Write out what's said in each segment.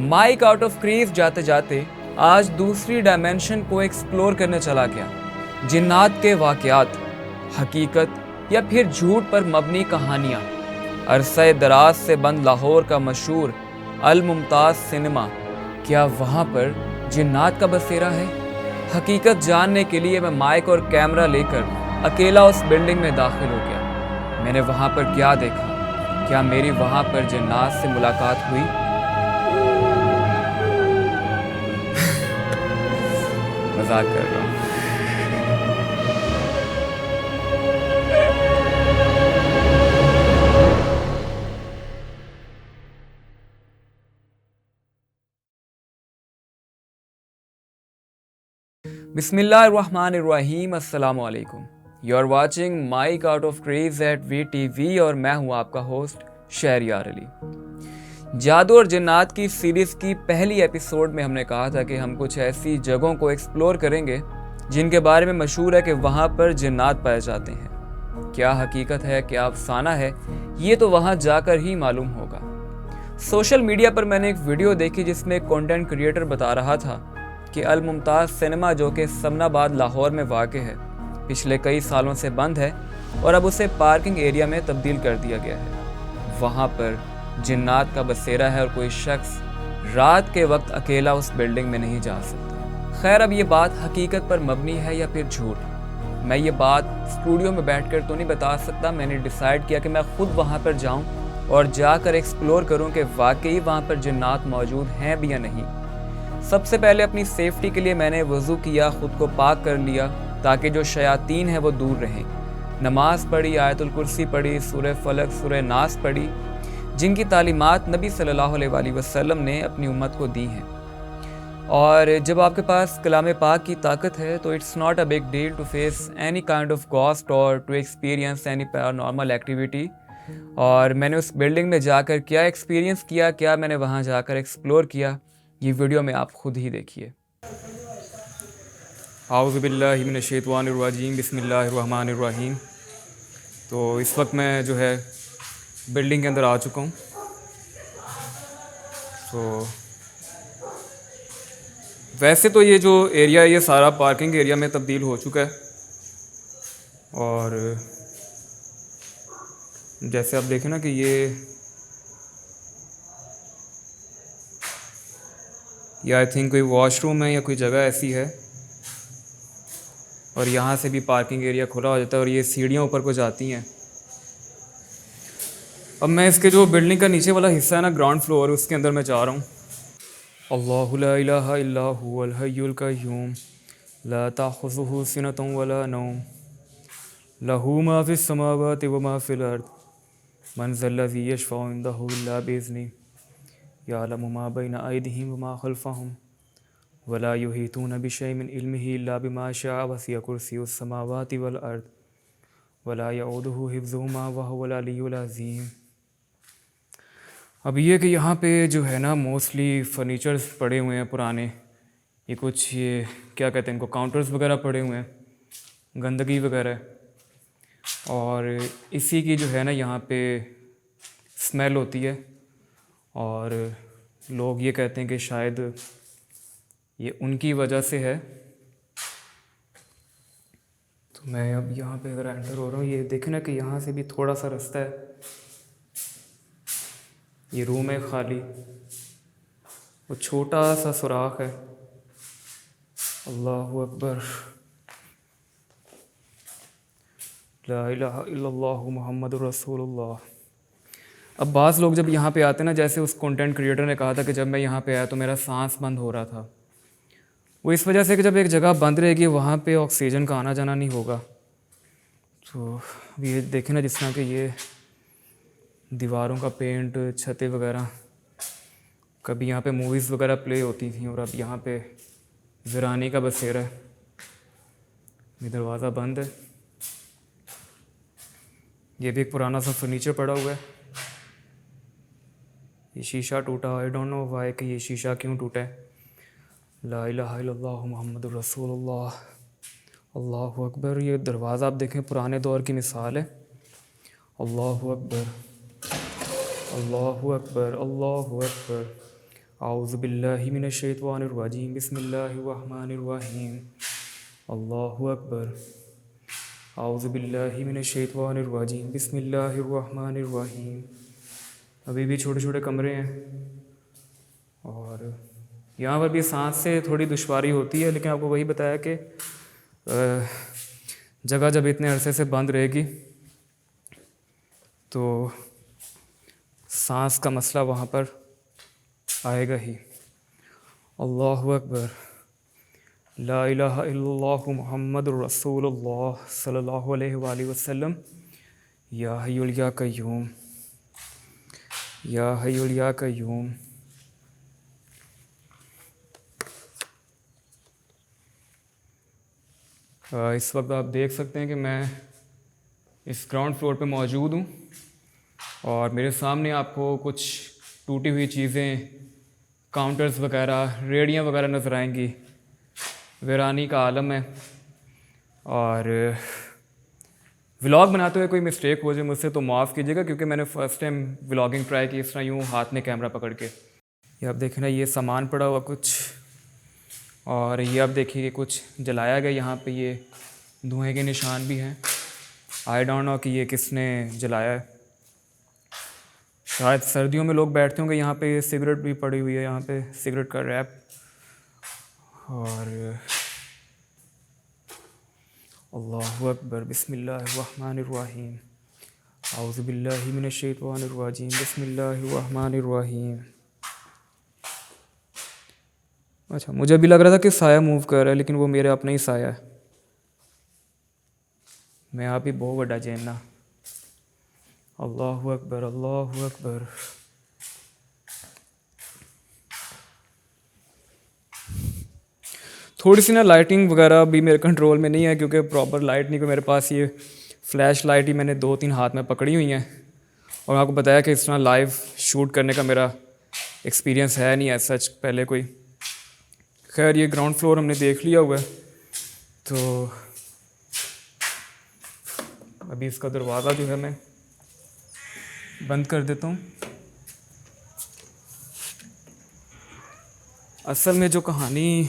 Mic out of crease जाते जाते आज दूसरी डायमेंशन को एक्सप्लोर करने चला गया। जिन्नात के वाक़यात, हकीकत या फिर झूठ पर मबनी कहानियाँ। अरसे दराज से बंद लाहौर का मशहूर अल मुमताज़ सिनेमा, क्या वहाँ पर जिन्नात का बसेरा है? हकीकत जानने के लिए मैं माइक और कैमरा लेकर अकेला उस बिल्डिंग में दाखिल हो गया। मैंने वहाँ पर क्या देखा? क्या मेरी वहाँ पर जिन्नात से मुलाकात हुई? मजाक कर रहा हूँ। बिस्मिल्लाहिर्रहमानिर्रहीम, अस्सलाम वालेकुम। You are watching Mike out of craze at VTV और मैं हूँ आपका होस्ट शहरियार अली। जादू और जिन्नात की सीरीज़ की पहली एपिसोड में हमने कहा था कि हम कुछ ऐसी जगहों को एक्सप्लोर करेंगे जिनके बारे में मशहूर है कि वहाँ पर जिन्नात पाए जाते हैं। क्या हकीकत है, क्या अफसाना है, ये तो वहाँ जाकर ही मालूम होगा। सोशल मीडिया पर मैंने एक वीडियो देखी जिसमें एक कंटेंट क्रिएटर बता रहा था कि अल मुमताज़ सिनेमा, जो कि समनाबाद लाहौर में वाक़ है, पिछले कई सालों से बंद है और अब उसे पार्किंग एरिया में तब्दील कर दिया गया है। वहाँ पर जिन्नात का बसेरा है और कोई शख्स रात के वक्त अकेला उस बिल्डिंग में नहीं जा सकता। खैर, अब ये बात हकीकत पर मबनी है या फिर झूठ, मैं ये बात स्टूडियो में बैठकर तो नहीं बता सकता। मैंने डिसाइड किया कि मैं खुद वहाँ पर जाऊँ और जाकर एक्सप्लोर करूँ कि वाकई वहाँ पर जिन्नात मौजूद हैं भी या नहीं। सबसे पहले अपनी सेफ्टी के लिए मैंने वज़ू किया, ख़ुद को पाक कर लिया ताकि जो शयातीन हैं वो दूर रहें। नमाज़ पढ़ी, आयतुल कुर्सी पढ़ी, सूरह फलक, सूरह नास पढ़ी, जिनकी तालीमात नबी सल्लल्लाहु अलैहि वसल्लम ने अपनी उम्मत को दी हैं। और जब आपके पास कलाम पाक की ताकत है तो it's not a big deal to face any kind of ghost और to experience any paranormal activity. और मैंने उस बिल्डिंग में जाकर क्या एक्सपीरियंस किया, क्या मैंने वहाँ जाकर एक्सप्लोर किया, ये वीडियो में आप खुद ही देखिए। आऊज़ु बिल्लाहि मिनश्शैतानिर्रजीम, बिस्मिल्लाहिर्रहमानिर्रहीम। तो इस वक्त मैं जो है बिल्डिंग के अंदर आ चुका हूँ। तो वैसे तो ये जो एरिया है ये सारा पार्किंग एरिया में तब्दील हो चुका है और जैसे आप देखें ना कि ये आई थिंक कोई वॉशरूम है या कोई जगह ऐसी है और यहाँ से भी पार्किंग एरिया खुला हो जाता है और ये सीढ़ियाँ ऊपर को जाती हैं। अब मैं इसके जो बिल्डिंग का नीचे वाला हिस्सा है ना, ग्राउंड फ्लोर, उसके अंदर मैं जा रहा हूँ। अल्लाहु ला इलाहा इल्ला हुवल हय्युल क़य्यूम ला ताख़ुज़ुहु सिनतुन वला नौम लहू मा फ़िस समावाति व मा फ़िल अर्द मन ज़ल्लज़ी यशफ़अउ इंदहु इल्ला बिइज़्निही यअलमु मा बैना अयदीहिम व मा ख़ल्फ़हुम वला युहीतूना बिशैइन मिन इल्मिही इल्ला बिमा शाअ वसिअ कुर्सियुस समावाति वल अर्द वला यऊदुहु हिफ़्ज़ुहुमा व हुवल अलिय्युल अज़ीम। अब ये कि यहाँ पे जो है ना मोस्टली फर्नीचर्स पड़े हुए हैं पुराने, ये कुछ ये क्या कहते हैं इनको, काउंटर्स वगैरह पड़े हुए हैं, गंदगी वगैरह, और इसी की जो है ना यहाँ पे स्मेल होती है और लोग ये कहते हैं कि शायद ये उनकी वजह से है। तो मैं अब यहाँ पे अगर एंटर हो रहा हूँ, ये देखें ना कि यहाँ से भी थोड़ा सा रास्ता है, ये रूम है खाली, वो छोटा सा सुराख है। अल्लाहु अकबर, ला इलाहा इल्लल्लाहु मुहम्मदुर रसूलुल्लाह। अब बाज़ लोग जब यहाँ पे आते हैं ना, जैसे उस कंटेंट क्रिएटर ने कहा था कि जब मैं यहाँ पे आया तो मेरा सांस बंद हो रहा था, वो इस वजह से कि जब एक जगह बंद रहेगी वहाँ पे ऑक्सीजन का आना जाना नहीं होगा। तो अब ये देखें ना, जिस तरह कि ये दीवारों का पेंट, छतें वगैरह, कभी यहाँ पे मूवीज़ वगैरह प्ले होती थी और अब यहाँ पे वीरानी का बसेरा है। ये दरवाज़ा बंद है, ये भी एक पुराना सा फर्नीचर पड़ा हुआ है। ये शीशा टूटा, आई डोंट नो वाई कि ये शीशा क्यों टूटा है। ला इलाहा इल्लल्लाहु मुहम्मदुर रसूलुल्लाह, अल्लाहु अकबर। ये दरवाज़ा आप देखें पुराने दौर की मिसाल है। अल्लाहु अकबर, अल्लाहु अकबर, अल्लाहु अकबर, औज़ु बिल्लाहि मिनश शैतानिर रजीम बिस्मिल्लाहिर रहमानिर रहीम अल्लाहु अकबर। औज़ु बिल्लाहि मिनश शैतानिर रजीम बिस्मिल्लाहिर रहमानिर रहीम। अभी भी छोटे छोटे कमरे हैं और यहाँ पर भी सांस से थोड़ी दुश्वारी होती है, लेकिन आपको वही बताया कि जगह जब इतने अरसे से बंद रहेगी तो सांस का मसला वहाँ पर आएगा ही। अल्लाहु अकबर। ला इलाहा इल्लल्लाहु मुहम्मदुर रसूलुल्लाह सल्लल्लाहु अलैहि वसल्लम। या हय्युल या कय्यूम, या हय्युल या कय्यूम। इस वक्त आप देख सकते हैं कि मैं इस ग्राउंड फ्लोर पे मौजूद हूँ और मेरे सामने आपको कुछ टूटी हुई चीज़ें, काउंटर्स वगैरह, रेडियाँ वगैरह नज़र आएंगी। वीरानी का आलम है और व्लॉग बनाते हुए कोई मिस्टेक हो जाए मुझसे तो माफ़ कीजिएगा, क्योंकि मैंने फ़र्स्ट टाइम व्लॉगिंग ट्राई की इस तरह यूँ हाथ में कैमरा पकड़ के। ये आप देखें ना, ये सामान पड़ा हुआ कुछ, और ये आप देखिए कि कुछ जलाया गया। यहाँ पे ये धुएं के निशान भी हैं। आई डोंट नो कि ये किसने जलाया है। शायद सर्दियों में लोग बैठते होंगे यहाँ पे। सिगरेट भी पड़ी हुई है यहाँ पे, सिगरेट का रैप। और अल्लाहु अकबर। बिस्मिल्लाहिर्रहमानिर्रहीम। औज़ु बिल्लाहि मिनश शैतानिर रजीम बिस्मिल्लाहिर्रहमानिर्रहीम। अच्छा, मुझे भी लग रहा था कि साया मूव कर रहा है, लेकिन वो मेरे अपना ही साया है। मैं आप ही बहुत बड़ा जैना। अल्लाहु अकबर, अल्लाहु अकबर। थोड़ी सी ना लाइटिंग वगैरह भी मेरे कंट्रोल में नहीं है, क्योंकि प्रॉपर लाइट नहीं, को मेरे पास ये फ्लैश लाइट ही मैंने 2-3 हाथ में पकड़ी हुई हैं। और आपको बताया कि इस तरह लाइव शूट करने का मेरा एक्सपीरियंस है नहीं, ऐसा सच पहले कोई। खैर, ये ग्राउंड फ्लोर हमने देख लिया हुआ है, तो अभी इसका दरवाज़ा जो है मैं बंद कर देता हूँ। असल में जो कहानी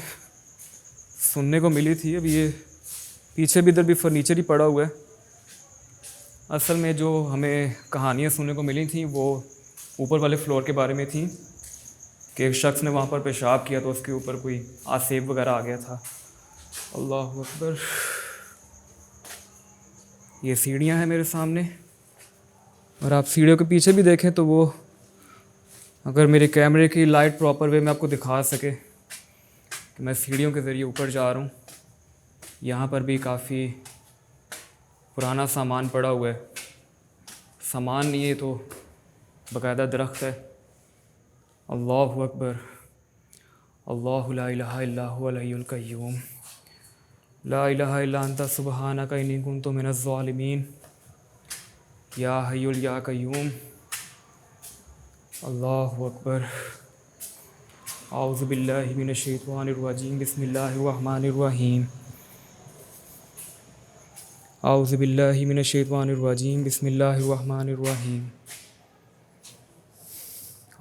सुनने को मिली थी, अभी ये पीछे भी इधर भी फर्नीचर ही पड़ा हुआ है। असल में जो हमें कहानियाँ सुनने को मिली थी वो ऊपर वाले फ्लोर के बारे में थी कि एक शख्स ने वहाँ पर पेशाब किया तो उसके ऊपर कोई आसेब वगैरह आ गया था। अल्लाहु अकबर। ये सीढ़ियाँ हैं मेरे सामने, और आप सीढ़ियों के पीछे भी देखें तो वो, अगर मेरे कैमरे की लाइट प्रॉपर वे में आपको दिखा सके कि मैं सीढ़ियों के ज़रिए ऊपर जा रहा हूँ। यहाँ पर भी काफ़ी पुराना सामान पड़ा हुआ है। सामान नहीं है तो बाकायदा दरख्त है। अल्लाहु अकबर। अल्लाहु ला इलाहा इल्ला हुवल हय्युल कय्यूम ला इलाहा इल्ला अंता सुब्हानका इन्नी कुन्तु मिनज़ ज़ालिमीन या हय्युल या कय्यूम। अल्लाहु अकबर। औज़ु बिल्लाहि मिनश शैतानिर रजीम बिस्मिल्लाहिर रहमानिर रहीम। औज़ु बिल्लाहि मिनश शैतानिर रजीम बिस्मिल्लाहिर रहमानिर रहीम।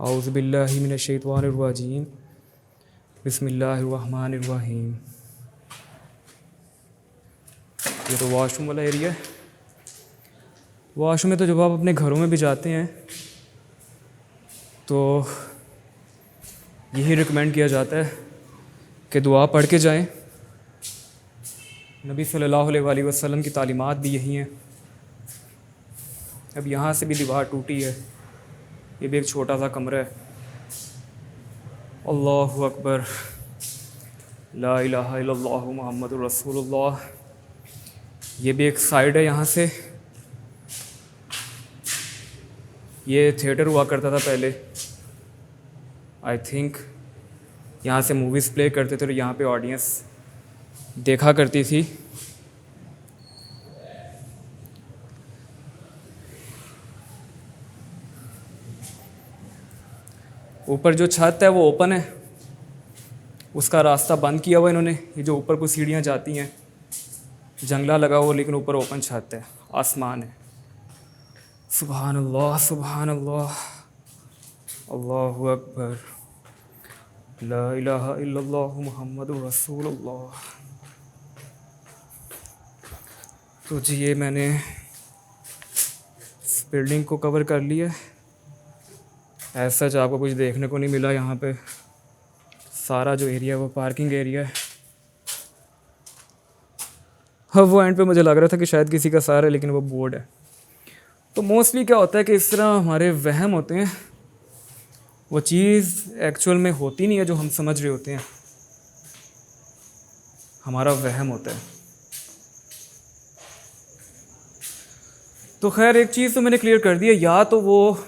औज़ु बिल्लाहि मिनश शैतानिर रजीम बिस्मिल्लाहिर रहमानिर रहीम। ये तो वॉशरूम वाला एरिया है। वॉशरूम में तो जब आप अपने घरों में भी जाते हैं तो यही रिकमेंड किया जाता है कि दुआ पढ़ के जाएं। नबी सल्लल्लाहु अलैहि वसल्लम की तालीमात भी यही हैं। अब यहाँ से भी दीवार टूटी है, ये भी एक छोटा सा कमरा है। अल्लाहु अकबर। ला इलाहा इल्लल्लाहु मुहम्मदुर रसूलुल्लाह। ये भी एक साइड है यहाँ से। ये थिएटर हुआ करता था पहले, आई थिंक यहाँ से मूवीज़ प्ले करते थे और यहाँ पे ऑडियंस देखा करती थी। ऊपर जो छत है वो ओपन है, उसका रास्ता बंद किया हुआ इन्होंने। ये जो ऊपर को सीढ़ियाँ जाती हैं, जंगला लगा हुआ, लेकिन ऊपर ओपन छत है, आसमान है। सुभान अल्लाह, सुभान अल्लाह, अल्लाहु अकबर। ला इलाहा इल्लल्लाहु मुहम्मदुर रसूलुल्लाह। तो जी ये मैंने इस बिल्डिंग को कवर कर लिया। ऐसा जो आपको कुछ देखने को नहीं मिला यहाँ पे। सारा जो एरिया है वो पार्किंग एरिया है। हाँ वो एंड पे मुझे लग रहा था कि शायद किसी का सारा है, लेकिन वो बोर्ड है। तो मोस्टली क्या होता है कि इस तरह हमारे वहम होते हैं, वो चीज़ एक्चुअल में होती नहीं है जो हम समझ रहे होते हैं, हमारा वहम होता है। तो खैर एक चीज़ तो मैंने क्लियर कर दी है, या तो वो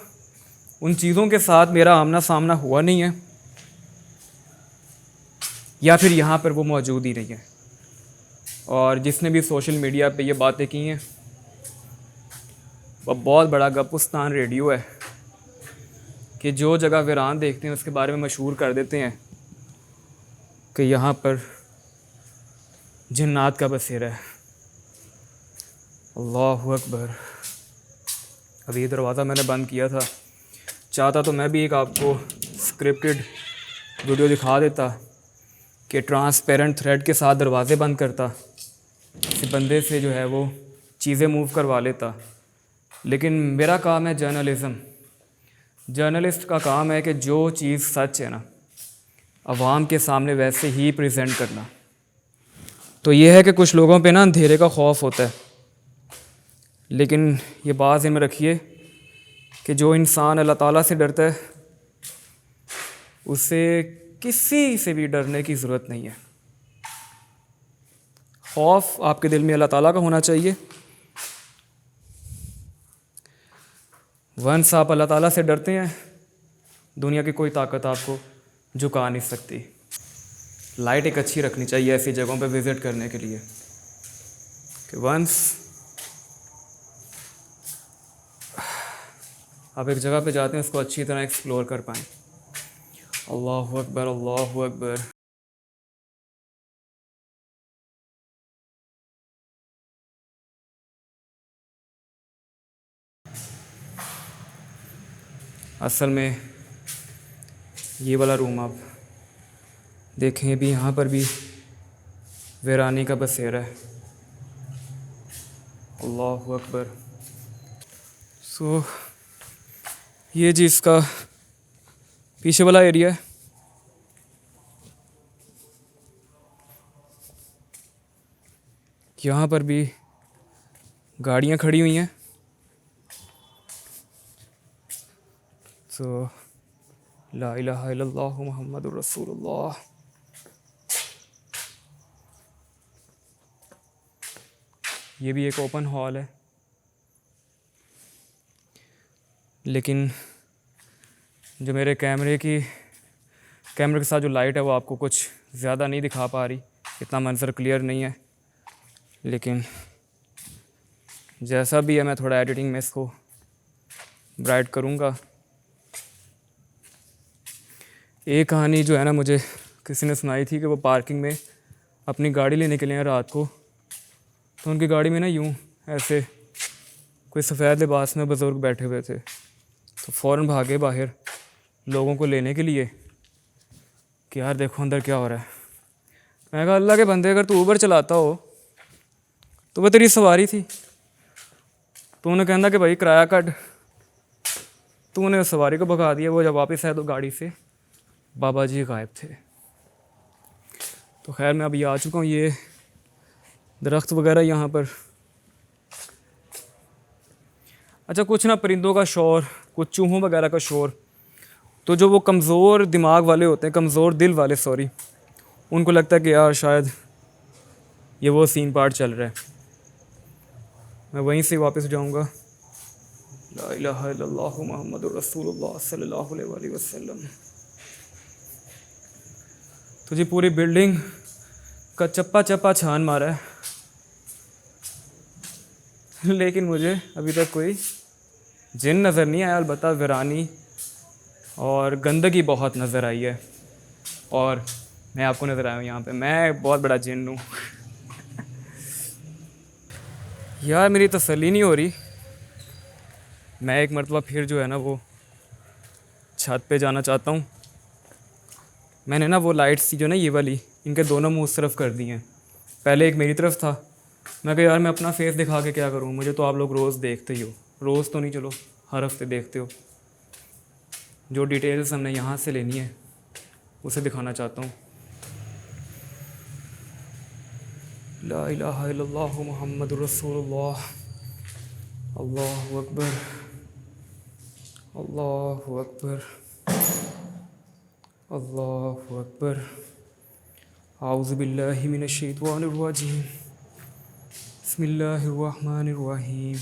उन चीज़ों के साथ मेरा आमना सामना हुआ नहीं है, या फिर यहाँ पर वो मौजूद ही नहीं है। और जिसने भी सोशल मीडिया पे ये बातें की हैं वो बहुत बड़ा गपुस्तान रेडियो है कि जो जगह वीरान देखते हैं उसके बारे में मशहूर कर देते हैं कि यहाँ पर जिन्नात का बसेरा है। अल्लाहु अकबर। अभी दरवाज़ा मैंने बंद किया था, चाहता तो मैं भी एक आपको स्क्रिप्टेड वीडियो दिखा देता कि ट्रांसपेरेंट थ्रेड के साथ दरवाज़े बंद करता, किसी बंदे से जो है वो चीज़ें मूव करवा लेता। लेकिन मेरा काम है जर्नलिज़म। जर्नलिस्ट का काम है कि जो चीज़ सच है ना, अवाम के सामने वैसे ही प्रेजेंट करना। तो ये है कि कुछ लोगों पे ना अंधेरे का खौफ होता है, लेकिन ये बात में रखिए कि जो इंसान अल्लाह ताला से डरता है उसे किसी से भी डरने की ज़रूरत नहीं है। खौफ आपके दिल में अल्लाह ताला का होना चाहिए। वंस आप अल्लाह ताला से डरते हैं, दुनिया की कोई ताकत आपको झुका नहीं सकती। लाइट एक अच्छी रखनी चाहिए ऐसी जगहों पे विज़िट करने के लिए कि वंस आप एक जगह पे जाते हैं उसको अच्छी तरह एक्सप्लोर कर पाएँ। अल्लाहु अकबर, अल्लाहु अकबर। असल में ये वाला रूम आप देखें भी, यहाँ पर भी वीरानी का बसेरा है। अल्लाहु अकबर। सो ये जी इसका पीछे वाला एरिया है। यहाँ पर भी गाड़ियाँ खड़ी हुई हैं। सो ला इलाहा इल्लल्लाहु मुहम्मदुर रसूलुल्लाह। ये भी एक ओपन हॉल है, लेकिन जो मेरे कैमरे के साथ जो लाइट है वो आपको कुछ ज़्यादा नहीं दिखा पा रही, इतना मंजर क्लियर नहीं है। लेकिन जैसा भी है मैं थोड़ा एडिटिंग में इसको ब्राइट करूँगा। एक कहानी जो है ना मुझे किसी ने सुनाई थी कि वो पार्किंग में अपनी गाड़ी लेने के लिए रात को, तो उनकी गाड़ी में ना यूँ ऐसे कोई सफ़ेद लिबास में बुज़ुर्ग बैठे हुए थे, तो फ़ौरन भागे बाहर लोगों को लेने के लिए कि यार देखो अंदर क्या हो रहा है। मैं कहा अल्लाह के बंदे, अगर तू ऊबर चलाता हो तो वह तेरी सवारी थी, तो उन्हें कहना कि भाई किराया कट, तो उन्हें सवारी को भगा दिया। वो जब वापस आए तो गाड़ी से बाबा जी गायब थे। तो खैर मैं अभी आ चुका हूँ। ये दरख्त वगैरह यहाँ पर, अच्छा कुछ ना परिंदों का शोर, कुछ चूहों वगैरह का शोर। तो जो वो कमज़ोर दिमाग वाले होते हैं, कमज़ोर दिल वाले सॉरी, उनको लगता है कि यार शायद ये वो सीन पार्ट चल रहा है। मैं वहीं से वापस जाऊँगा। ला इलाहा इल्लल्लाहु मुहम्मदुर रसूलुल्लाह सल्लल्लाहु अलैहि वसल्लम। तो जी पूरी बिल्डिंग का चप्पा चप्पा छान मारा है, लेकिन मुझे अभी तक कोई जिन नज़र नहीं आया। अलबत्ता वीरानी और गंदगी बहुत नज़र आई है, और मैं आपको नज़र आया हूँ यहाँ पे। मैं बहुत बड़ा जिन हूँ। यार मेरी तसल्ली नहीं हो रही। मैं एक मरतबा फिर जो है ना वो छत पे जाना चाहता हूँ, मैंने ना वो लाइट्स जो ना ये वाली, इनके दोनों मुंह उस तरफ कर दिए हैं। पहले एक मेरी तरफ था, मैं कहा यार मैं अपना फेस दिखा के क्या करूँ, मुझे तो आप लोग रोज़ देखते ही हो, रोज़ तो नहीं चलो हर हफ्ते देखते हो। जो डिटेल्स हमने यहाँ से लेनी है उसे दिखाना चाहता हूँ। ला इलाहा इल्लल्लाह मुहम्मदुर रसूलुल्लाह, अल्लाहु अकबर, अल्लाहु अकबर, अल्लाहु अकबर। आऊज़ु बिल्लाहि मिनश शैतानिर रजीम, बिस्मिल्लाहिर रहमानिर रहीम।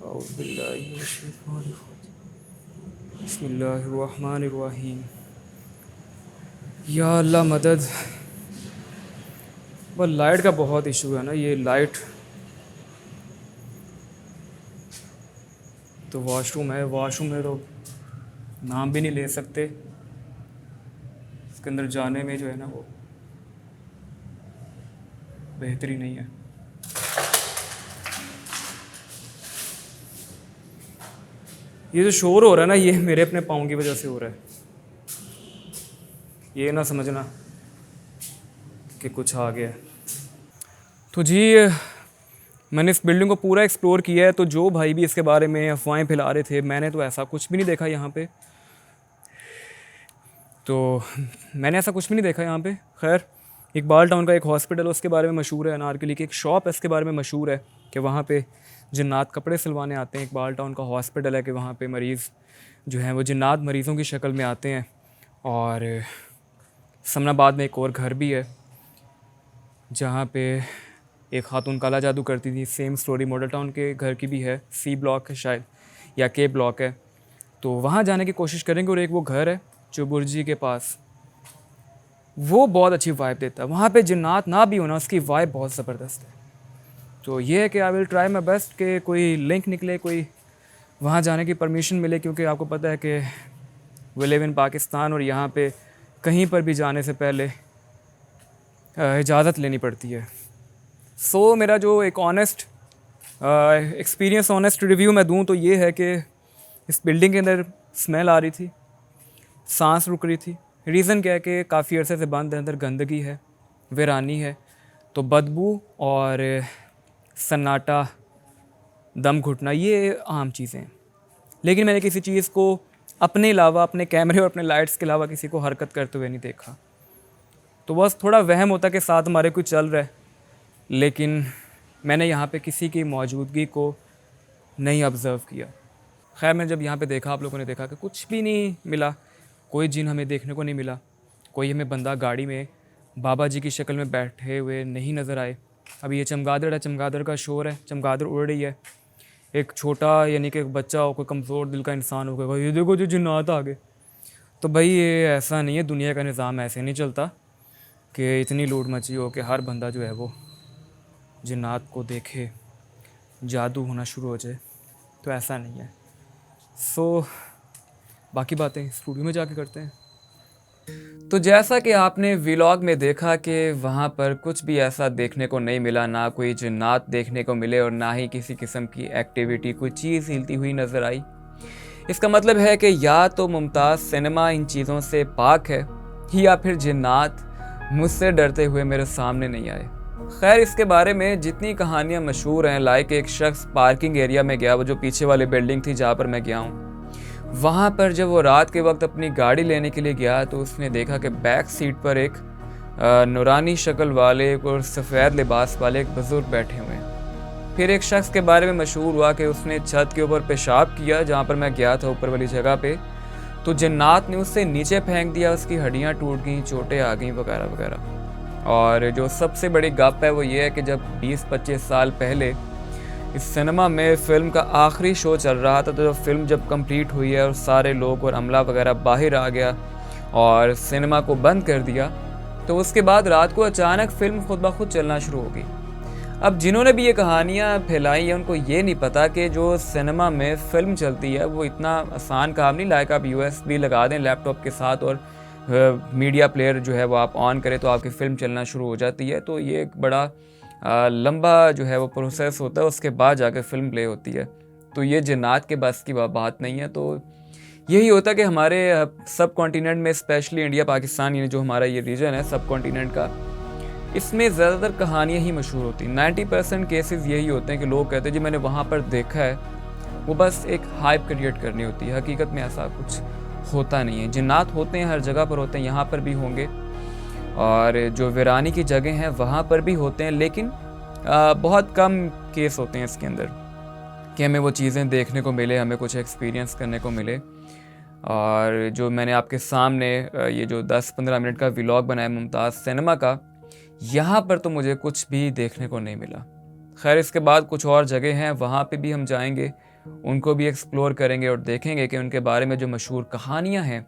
आऊज़ु बिल्लाहि मिनश शैतानिर रजीम, बिस्मिल्लाहिर रहमानिर रहीम। या अल्लाह मदद। बस लाइट का बहुत इशू है ना, ये लाइट। तो वॉशरूम है, वॉशरूम में तो नाम भी नहीं ले सकते, इसके अंदर जाने में जो है ना वो बेहतरी नहीं है। ये जो शोर हो रहा है ना, ये मेरे अपने पाँव की वजह से हो रहा है। ये ना समझना कि कुछ आ गया। तो जी मैंने इस बिल्डिंग को पूरा एक्सप्लोर किया है। तो जो भाई भी इसके बारे में अफवाहें फैला रहे थे, मैंने तो ऐसा कुछ भी नहीं देखा यहाँ पे। तो मैंने ऐसा कुछ भी नहीं देखा यहाँ पे। खैर, इकबाल टाउन का एक हॉस्पिटल है, उसके बारे में मशहूर है। अनारकली की एक शॉप है, इसके बारे में मशहूर है कि वहाँ पे जिन्नात कपड़े सिलवाने आते हैं। इकबाल टाउन का हॉस्पिटल है कि वहाँ पे मरीज़ जो हैं वो जिन्नात मरीज़ों की शक्ल में आते हैं। और समनाबाद में एक और घर भी है जहाँ पे एक खातून काला जादू करती थी। सेम स्टोरी मॉडल टाउन के घर की भी है, सी ब्लॉक है शायद या के ब्लॉक है। तो वहाँ जाने की कोशिश करेंगे। और एक वो घर है जो बुर्जी के पास, वो बहुत अच्छी वाइब देता है। वहाँ पे जिन्नात ना भी होना, उसकी वाइब बहुत ज़बरदस्त है। तो ये है कि I will try my best कि कोई लिंक निकले, कोई वहाँ जाने की परमिशन मिले, क्योंकि आपको पता है कि वी लिव इन पाकिस्तान और यहाँ पे कहीं पर भी जाने से पहले इजाज़त लेनी पड़ती है। सो मेरा जो एक ऑनेस्ट एक्सपीरियंस, ऑनेस्ट रिव्यू मैं दूँ तो ये है कि इस बिल्डिंग के अंदर स्मेल आ रही थी, सांस रुक रही थी। रीज़न क्या है कि काफ़ी अरसे से बंद है, अंदर गंदगी है, वीरानी है, तो बदबू और सन्नाटा, दम घुटना, ये आम चीज़ें हैं। लेकिन मैंने किसी चीज़ को अपने अलावा, अपने कैमरे और अपने लाइट्स के अलावा किसी को हरकत करते हुए नहीं देखा। तो बस थोड़ा वहम होता कि साथ हमारे कुछ चल रहा है, लेकिन मैंने यहाँ पे किसी की मौजूदगी को नहीं ऑब्ज़र्व किया। खैर, मैं जब यहाँ पे देखा, आप लोगों ने देखा कि कुछ भी नहीं मिला, कोई जिन हमें देखने को नहीं मिला, कोई हमें बंदा गाड़ी में बाबा जी की शक्ल में बैठे हुए नहीं नज़र आए। अभी ये चमगादड़ है, चमगादड़ का शोर है, चमगादड़ उड़ रही है। एक छोटा यानी कि एक बच्चा हो, कोई कमज़ोर दिल का इंसान होगा, ये देखो जो जिन्नात आ गए। तो भाई ये ऐसा नहीं है, दुनिया का निज़ाम ऐसे नहीं चलता कि इतनी लूट मची हो कि हर बंदा जो है वो जिन्नात को देखे, जादू होना शुरू हो जाए। तो ऐसा नहीं है। सो बाकी बातें स्टूडियो में जाके करते हैं। तो जैसा कि आपने व्लॉग में देखा कि वहाँ पर कुछ भी ऐसा देखने को नहीं मिला, ना कोई जिन्नात देखने को मिले और ना ही किसी किस्म की एक्टिविटी, कोई चीज़ हिलती हुई नज़र आई। इसका मतलब है कि या तो मुमताज़ सिनेमा इन चीज़ों से पाक है, या फिर जिन्नात मुझसे डरते हुए मेरे सामने नहीं आए। खैर, इसके बारे में जितनी कहानियाँ मशहूर हैं, लाइक एक शख्स पार्किंग एरिया में गया, वो जो पीछे वाली बिल्डिंग थी जहाँ पर मैं गया हूँ, वहाँ पर जब वो रात के वक्त अपनी गाड़ी लेने के लिए गया तो उसने देखा कि बैक सीट पर एक नूरानी शक्ल वाले और सफ़ेद लिबास वाले एक बुज़ुर्ग बैठे हुए हैं। फिर एक शख्स के बारे में मशहूर हुआ कि उसने छत के ऊपर पेशाब किया, जहाँ पर मैं गया था ऊपर वाली जगह पे, तो जिन्नात ने उससे नीचे फेंक दिया, उसकी हड्डियाँ टूट गई, चोटें आ गई वगैरह वगैरह। और जो सबसे बड़ी गप है वो ये है कि जब 20-25 साल पहले इस सिनेमा में फ़िल्म का आखिरी शो चल रहा था, तो जब फिल्म जब कंप्लीट हुई है और सारे लोग और अमला वगैरह बाहर आ गया और सिनेमा को बंद कर दिया, तो उसके बाद रात को अचानक फ़िल्म खुद ब खुद चलना शुरू हो गई। अब जिन्होंने भी ये कहानियाँ फैलाई हैं उनको ये नहीं पता कि जो सिनेमा में फ़िल्म चलती है वो इतना आसान काम नहीं। लाइक आप USB लगा दें लैपटॉप के साथ और मीडिया प्लेयर जो है वो आप ऑन करें तो आपकी फ़िल्म चलना शुरू हो जाती है। तो ये एक बड़ा लंबा जो है वो प्रोसेस होता है, उसके बाद जाके फ़िल्म प्ले होती है। तो ये जिन्नात के बस की बात नहीं है। तो यही होता है कि हमारे सब कॉन्टिनेंट में, स्पेशली इंडिया पाकिस्तान, ये जो हमारा ये रीजन है सब कॉन्टिनेंट का, इसमें ज़्यादातर कहानियाँ ही मशहूर होती हैं। 90% केसेस यही होते हैं कि लोग कहते हैं जी मैंने वहाँ पर देखा है, वो बस एक हाइप क्रिएट करनी होती है। हकीकत में ऐसा कुछ होता नहीं है। जिन्नात होते हैं, हर जगह पर होते हैं, यहाँ पर भी होंगे, और जो वीरानी की जगह हैं वहाँ पर भी होते हैं, लेकिन बहुत कम केस होते हैं इसके अंदर कि हमें वो चीज़ें देखने को मिले, हमें कुछ एक्सपीरियंस करने को मिले। और जो मैंने आपके सामने ये जो 10-15 मिनट का व्लॉग बनाया मुमताज़ सिनेमा का, यहाँ पर तो मुझे कुछ भी देखने को नहीं मिला। खैर, इसके बाद कुछ और जगह हैं, वहाँ पे भी हम जाएंगे, उनको भी एक्सप्लोर करेंगे और देखेंगे कि उनके बारे में जो मशहूर कहानियाँ हैं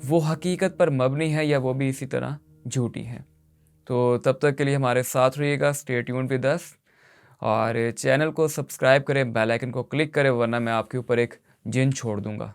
वो हकीकत पर मबनी है या वो भी इसी तरह झूठी हैं। तो तब तक के लिए हमारे साथ रहिएगा, स्टे ट्यून्ड विद अस, और चैनल को सब्सक्राइब करें, बेल आइकन को क्लिक करें, वरना मैं आपके ऊपर एक जिन छोड़ दूंगा।